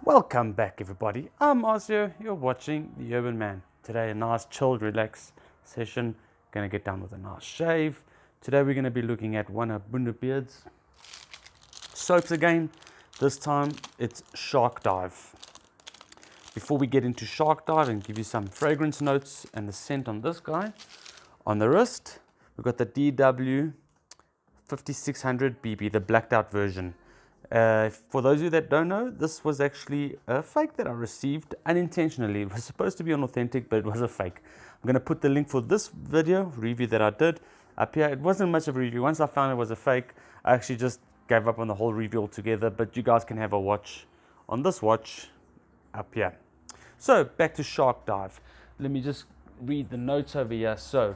Welcome back, everybody. I'm Osio. You're watching The Urban Man. Today, a nice, chilled, relaxed session. Gonna get done with a nice shave. Today, we're gonna be looking at one of Bundubeards soaps again. This time, it's Sharkdive. Before we get into Sharkdive and give you some fragrance notes and the scent on this guy, on the wrist, we've got the DW 5600 BB, the blacked out version. For those of you that don't know, this was actually a fake that I received unintentionally. It was supposed to be an authentic, but it was a fake. I'm going to put the link for this video review that I did up here. It wasn't much of a review. Once I found it was a fake, I actually just gave up on the whole review altogether, but you guys can have a watch on this watch up here. So back to Sharkdive. Let me just read the notes over here. So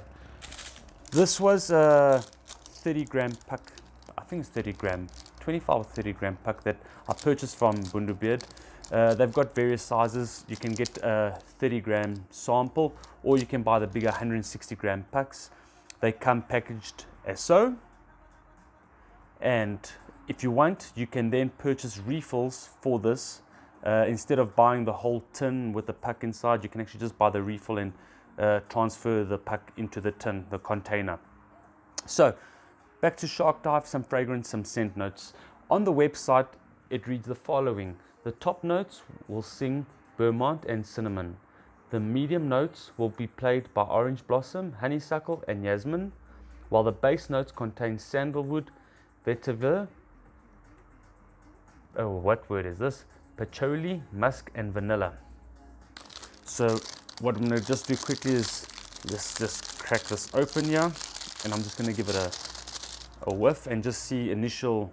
this was a 30 gram pack. I think it's 30 gram. 25 or 30 gram pack that I purchased from Bundubeard. They've got various sizes. You can get a 30 gram sample, or you can buy the bigger 160 gram packs. They come packaged as so, and if you want, you can then purchase refills for this. Instead of buying the whole tin with the pack inside, you can actually just buy the refill and transfer the pack into the tin, the container. So back to Sharkdive, some fragrance, some scent notes. On the website, it reads the following. The top notes will sing bergamot and cinnamon. The medium notes will be played by orange blossom, honeysuckle, and jasmine, while the base notes contain sandalwood, vetiver, what word is this? Patchouli, musk, and vanilla. So what I'm going to just do quickly is just crack this open here, and I'm just going to give it a whiff and just see initial.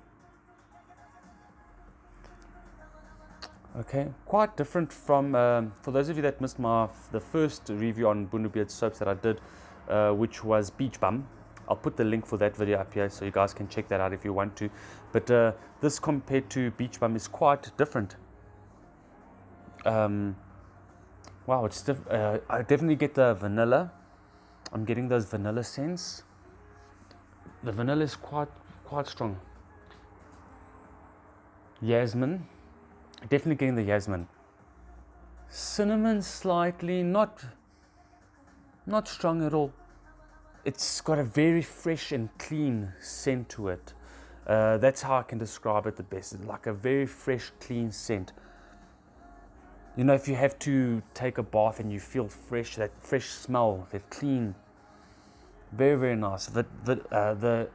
Okay, quite different from, for those of you that missed the first review on Bundubeard soaps that I did, which was Beach Bum. I'll put the link for that video up here so you guys can check that out if you want to. But this compared to Beach Bum is quite different. Wow, it's I definitely get the vanilla. I'm getting those vanilla scents. The vanilla is quite strong. Jasmine, definitely getting the jasmine. Cinnamon slightly, not strong at all. It's got a very fresh and clean scent to it. That's how I can describe it the best. It's like a very fresh, clean scent. You know, if you have to take a bath and you feel fresh, that fresh smell, that clean. Very, very nice. The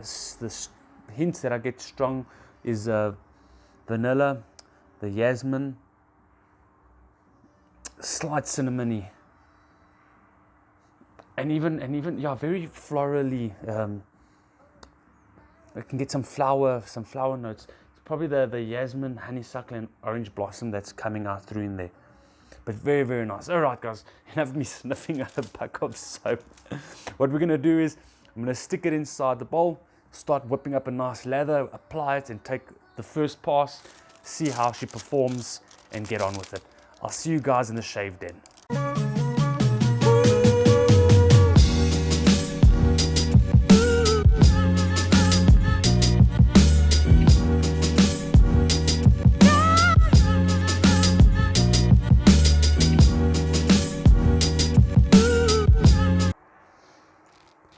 hints that I get strong is vanilla, the jasmine, slight cinnamony, and even yeah, very florally. I can get some flower notes. It's probably the jasmine, honeysuckle, and orange blossom that's coming out through in there. But very, very nice. All right, guys, enough of me sniffing out a pack of soap. What we're going to do is I'm going to stick it inside the bowl, start whipping up a nice lather, apply it, and take the first pass, see how she performs, and get on with it. I'll see you guys in the shave den.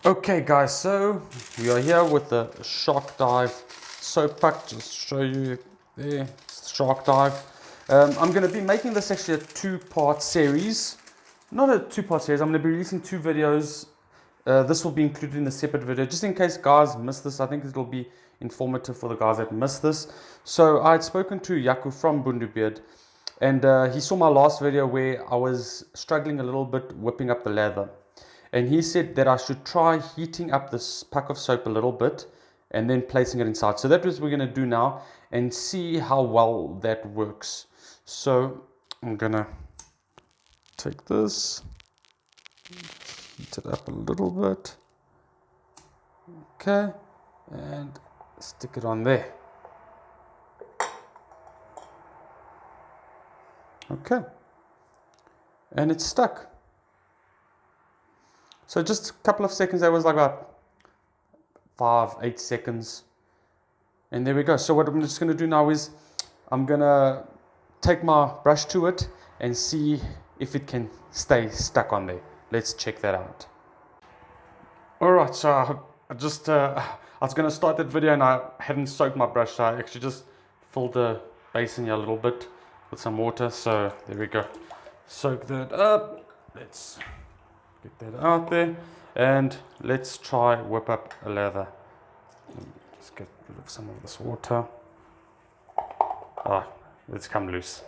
Okay guys, so we are here with the Sharkdive soap pack. Just show you there, Sharkdive. I'm going to be making this actually a two-part series. Not a two-part series, I'm going to be releasing two videos. This will be included in a separate video, just in case guys miss this. I think it'll be informative for the guys that missed this. So I had spoken to Yaku from Bundubeard, and he saw my last video where I was struggling a little bit whipping up the lather. And he said that I should try heating up this pack of soap a little bit and then placing it inside. So that's what we're going to do now and see how well that works. So I'm going to take this, heat it up a little bit. Okay, and stick it on there. Okay, and it's stuck. So just a couple of seconds, that was like about 5-8 seconds. And there we go. So what I'm just going to do now is I'm going to take my brush to it and see if it can stay stuck on there. Let's check that out. Alright, so I just I was going to start that video and I hadn't soaked my brush, so I actually just filled the basin here a little bit with some water. So there we go. Soak that up. Let's get that out there and let's try whip up a lather. Let's get rid of some of this water. It's come loose.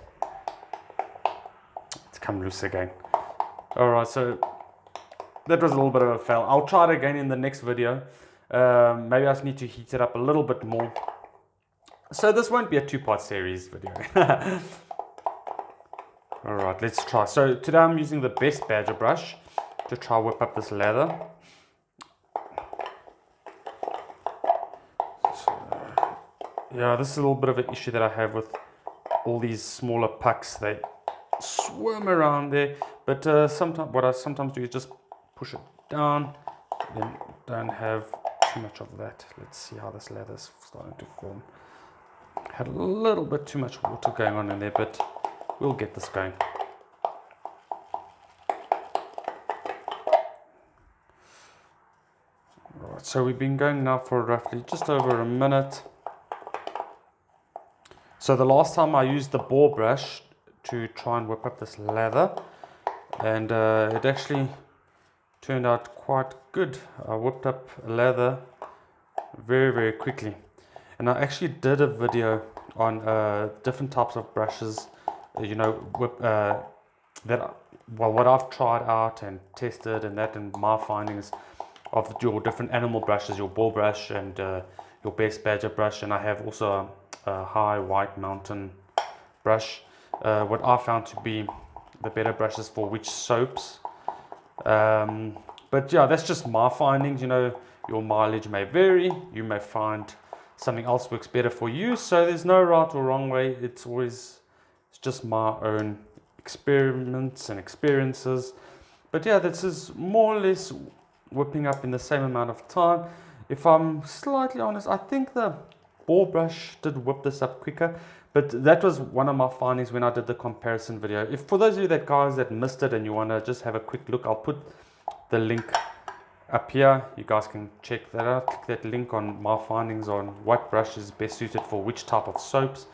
It's come loose again. Alright, so that was a little bit of a fail. I'll try it again in the next video. Maybe I just need to heat it up a little bit more. So this won't be a two-part series video. Alright, let's try. So today I'm using the Best Badger brush to try whip up this lather. Yeah, this is a little bit of an issue that I have with all these smaller pucks. They swim around there, but what I sometimes do is just push it down, then don't have too much of that. Let's see how this lather is starting to form. Had a little bit too much water going on in there, but we'll get this going. Right, so we've been going now for roughly just over a minute. So the last time I used the ball brush to try and whip up this lather, and it actually turned out quite good. I whipped up a lather very, very quickly. And I actually did a video on different types of brushes, what I've tried out and tested, and my findings of your different animal brushes, your ball brush and your Best Badger brush, and I have also a high white mountain brush. What I found to be the better brushes for which soaps. But yeah, that's just my findings. Your mileage may vary. You may find something else works better for you. So there's no right or wrong way. It's just my own experiments and experiences. But yeah, this is more or less whipping up in the same amount of time. If I'm slightly honest, I think the ball brush did whip this up quicker, but that was one of my findings when I did the comparison video. If for those of you that missed it and you want to just have a quick look, I'll put the link up here. You guys can check that out. Click that link on my findings on what brush is best suited for which type of soaps.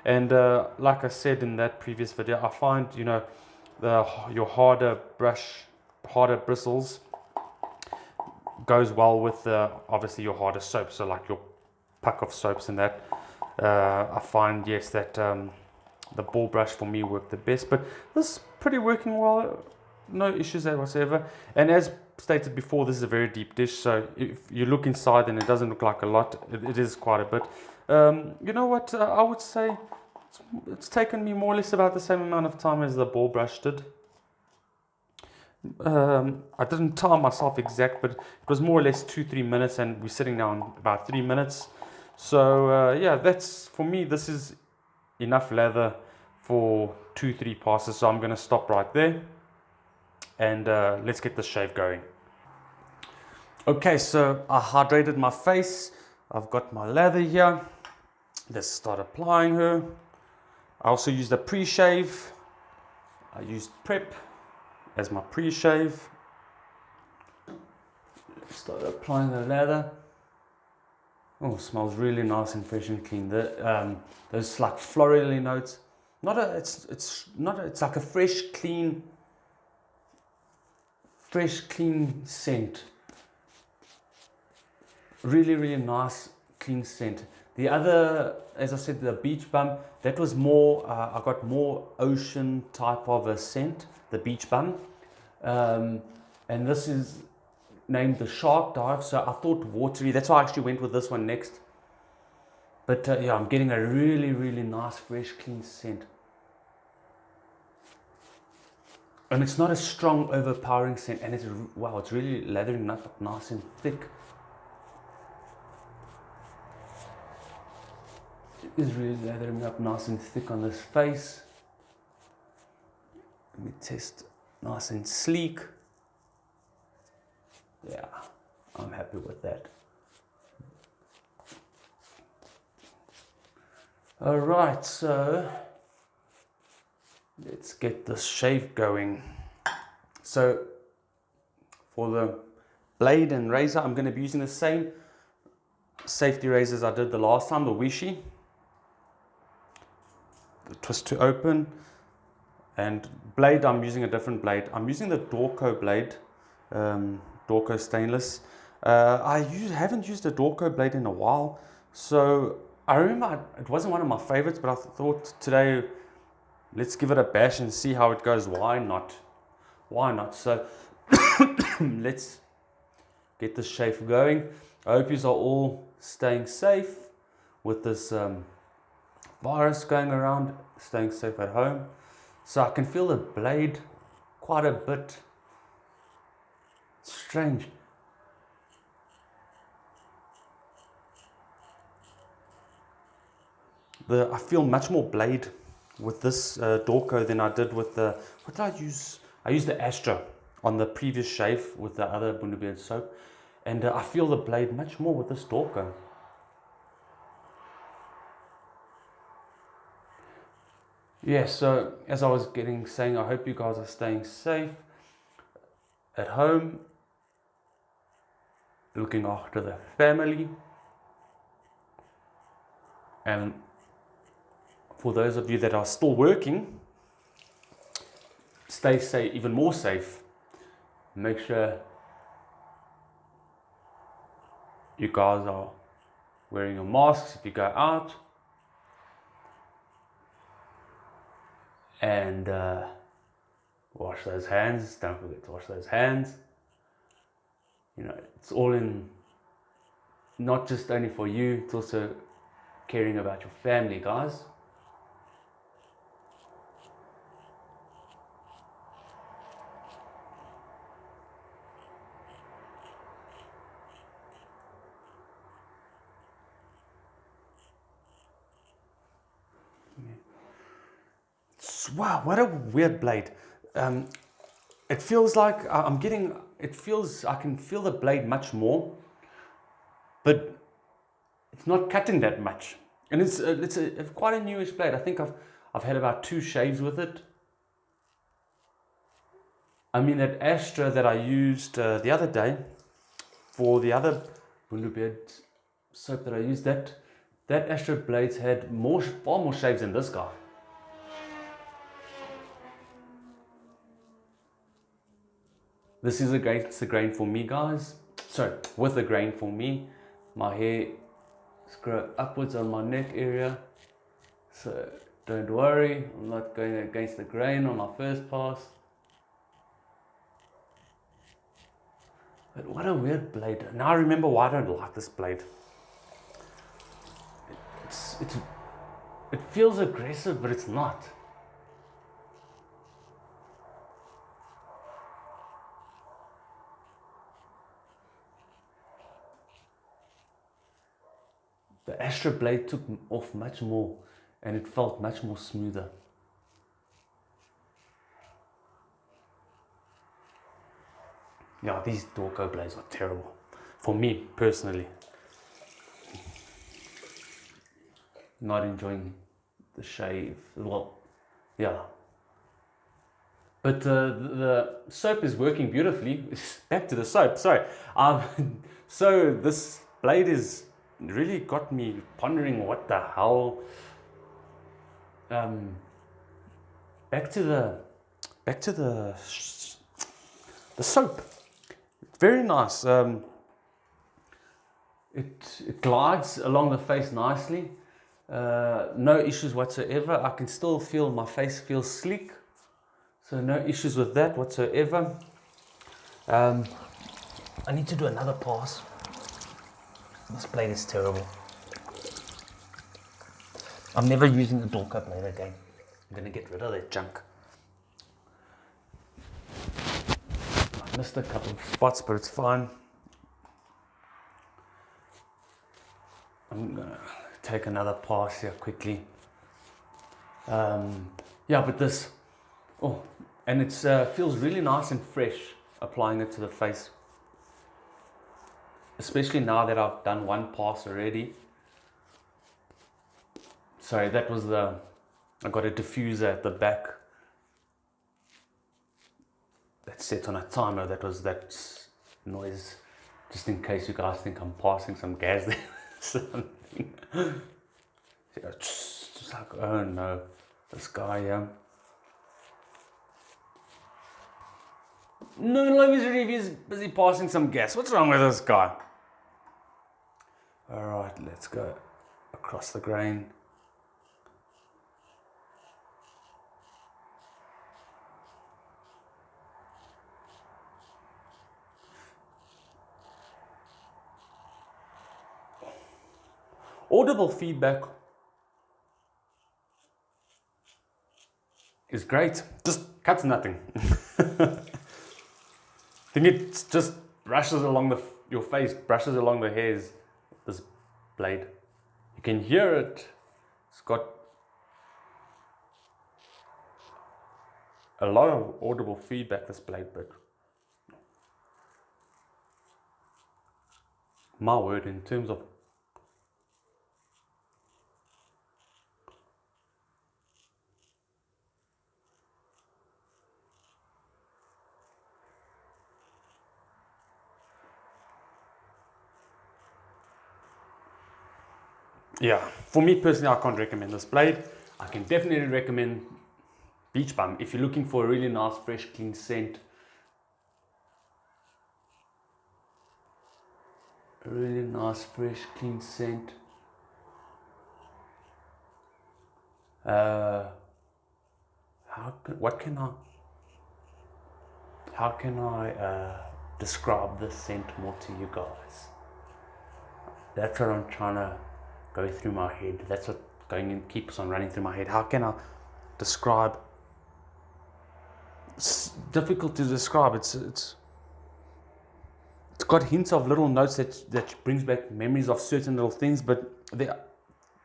And like I said in that previous video, I find your harder bristles goes well with obviously your harder soap. So like your puck of soaps and that. I find, yes, that the ball brush for me worked the best, but this is pretty working well. No issues there whatsoever. And as stated before, this is a very deep dish, so if you look inside then it doesn't look like a lot. It is quite a bit. You know what, I would say it's taken me more or less about the same amount of time as the ball brush did. I didn't time myself exact, but it was more or less 2-3 minutes, and we're sitting now on about 3 minutes. So yeah, that's, for me, this is enough lather for 2-3 passes. So I'm going to stop right there and let's get the shave going. Okay, so I hydrated my face. I've got my lather here. Let's start applying her. I also used a pre-shave. I used Prep as my pre-shave. Let's start applying the lather. Oh, smells really nice and fresh and clean. Those like florally notes. It's like a fresh, clean scent. Really, really nice, clean scent. The other, as I said, the beach bum, that was more, I got more ocean type of a scent, the beach bum. And this is named the Sharkdive, so I thought watery. That's why I actually went with this one next. But yeah, I'm getting a really, really nice, fresh, clean scent. And it's not a strong, overpowering scent, and it's, wow, it's really lathering up nice and thick. It is really lathering up nice and thick on this face. Let me test. Nice and sleek. Yeah, I'm happy with that. Alright, so let's get this shave going. So for the blade and razor, I'm going to be using the same safety razors I did the last time, the Wishi. The twist to open. And blade, I'm using a different blade. I'm using the Dorco blade, Dorco stainless. Haven't used a Dorco blade in a while, so I remember it wasn't one of my favorites, but I thought today, let's give it a bash and see how it goes. Why not? Why not? So let's get this shave going. I hope you are all staying safe with this virus going around, staying safe at home. So I can feel the blade quite a bit strange. I feel much more blade with this Dorco than I did with the, what did I use? I used the Astra on the previous shave with the other Bundubeards soap. And I feel the blade much more with this Dorco. Yeah, so as I was saying, I hope you guys are staying safe at home, looking after the family. And for those of you that are still working, stay safe, even more safe. Make sure you guys are wearing your masks if you go out. And wash those hands. Don't forget to wash those hands. You know, it's all in, not just only for you, it's also caring about your family, guys. Wow, what a weird blade. It feels like I can feel the blade much more, but it's not cutting that much. And it's quite a newish blade. I think I've had about 2 shaves with it. I mean, that Astra that I used the other day for the other Bundubeard soap that I used, that Astra blades had far more shaves than this guy. This is against the grain for me, guys. So, with the grain for me, my hair is grow upwards on my neck area. So, don't worry, I'm not going against the grain on my first pass. But what a weird blade. Now I remember why I don't like this blade. It feels aggressive, but it's not. The Astra blade took off much more and it felt much more smoother. Yeah, these Dorco blades are terrible. For me, personally. Not enjoying the shave. Well, yeah. But the soap is working beautifully. Back to the soap, sorry. So this blade is really got me pondering what the hell. Back to the soap. Very nice. It glides along the face nicely. No issues whatsoever. I can still feel my face feels sleek. So no issues with that whatsoever. I need to do another pass. This blade is terrible. I'm never using the Dorco blade again. I'm going to get rid of that junk. I missed a couple of spots, but it's fine. I'm going to take another pass here quickly. Yeah, but this... Oh, and it feels really nice and fresh applying it to the face. Especially now that I've done one pass already. Sorry, that was I got a diffuser at the back that's set on a timer. That was that noise, just in case you guys think I'm passing some gas there. Something. Just like, oh no, this guy, no, he's busy passing some gas. What's wrong with this guy? Alright, let's go across the grain. Audible feedback is great, just cuts nothing. I think it just brushes along your face, brushes along the hairs, this blade. You can hear it, it's got a lot of audible feedback, this blade, but my word, in terms of yeah, for me personally, I can't recommend this blade. I can definitely recommend Beach Bum if you're looking for a really nice, fresh, clean scent. A really nice, fresh, clean scent. How can I describe this scent more to you guys? That's what I'm trying to go through my head. That's what keeps on running through my head. How can I describe? It's difficult to describe. It's got hints of little notes that brings back memories of certain little things, but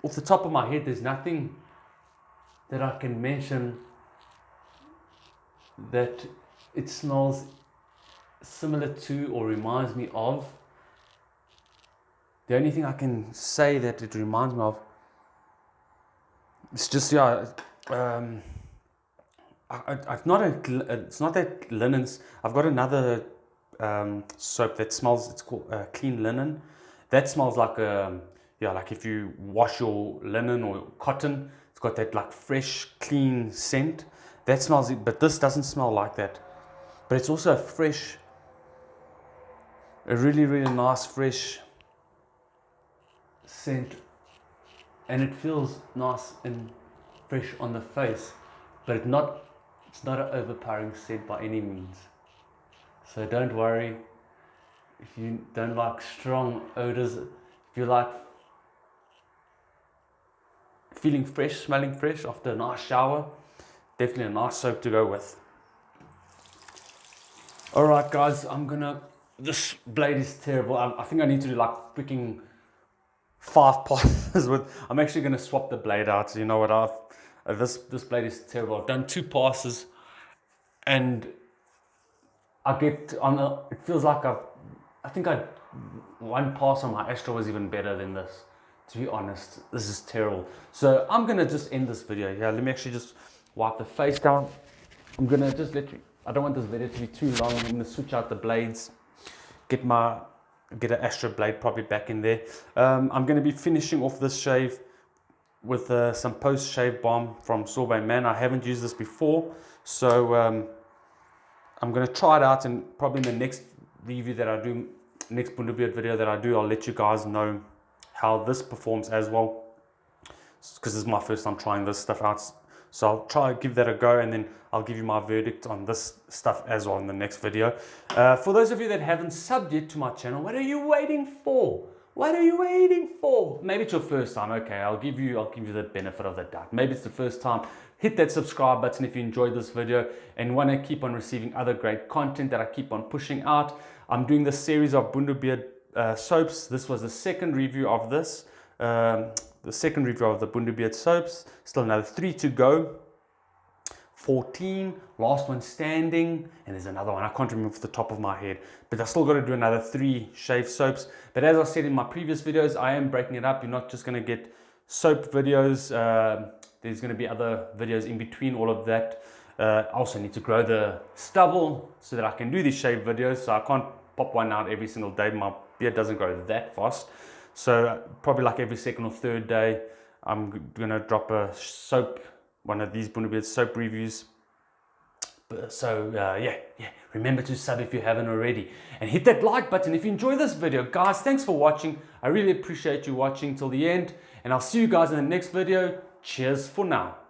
off the top of my head, there's nothing that I can mention that it smells similar to or reminds me of. The only thing I can say that it reminds me of, it's just, yeah, it's not that linens. I've got another soap that smells, it's called Clean Linen. That smells like, like if you wash your linen or cotton, it's got that like fresh, clean scent. That smells it, but this doesn't smell like that. But it's also a really, really nice, fresh scent, and it feels nice and fresh on the face, but it's not an overpowering scent by any means. So don't worry if you don't like strong odors. If you like feeling fresh, smelling fresh after a nice shower, definitely a nice soap to go with. Alright guys, this blade is terrible. I think I need to do like freaking 5 passes with. I'm actually going to swap the blade out. So you know what, this blade is terrible. I've done 2 passes and it feels like I think one pass on my Astro was even better than this. To be honest, this is terrible. So I'm going to just end this video here. Let me actually just wipe the face down. I'm going to just I don't want this video to be too long. I'm going to switch out the blades, get an Astro blade probably back in there. I'm going to be finishing off this shave with some post-shave balm from Sorbet Man. I haven't used this before, so I'm going to try it out, and probably in the next review that I do, next Bundubeard video that I do, I'll let you guys know how this performs as well, because this is my first time trying this stuff out. So I'll try to give that a go, and then I'll give you my verdict on this stuff as well in the next video. For those of you that haven't subbed yet to my channel, what are you waiting for? What are you waiting for? Maybe it's your first time. Okay, I'll give you the benefit of the doubt. Maybe it's the first time. Hit that subscribe button if you enjoyed this video and want to keep on receiving other great content that I keep on pushing out. I'm doing this series of Bundubeard soaps. This was the second review of this. The second review of the Bundubeard soaps. Still another 3 to go. 14, last one standing, and there's another one. I can't remember off the top of my head, but I still got to do another 3 shave soaps. But as I said in my previous videos, I am breaking it up. You're not just going to get soap videos. There's going to be other videos in between all of that. I also need to grow the stubble so that I can do these shave videos. So I can't pop one out every single day. My beard doesn't grow that fast. So probably like every second or third day, I'm gonna drop a soap, one of these Bundubeards soap reviews. So yeah, remember to sub if you haven't already, and hit that like button if you enjoy this video. Guys, thanks for watching. I really appreciate you watching till the end, and I'll see you guys in the next video. Cheers for now.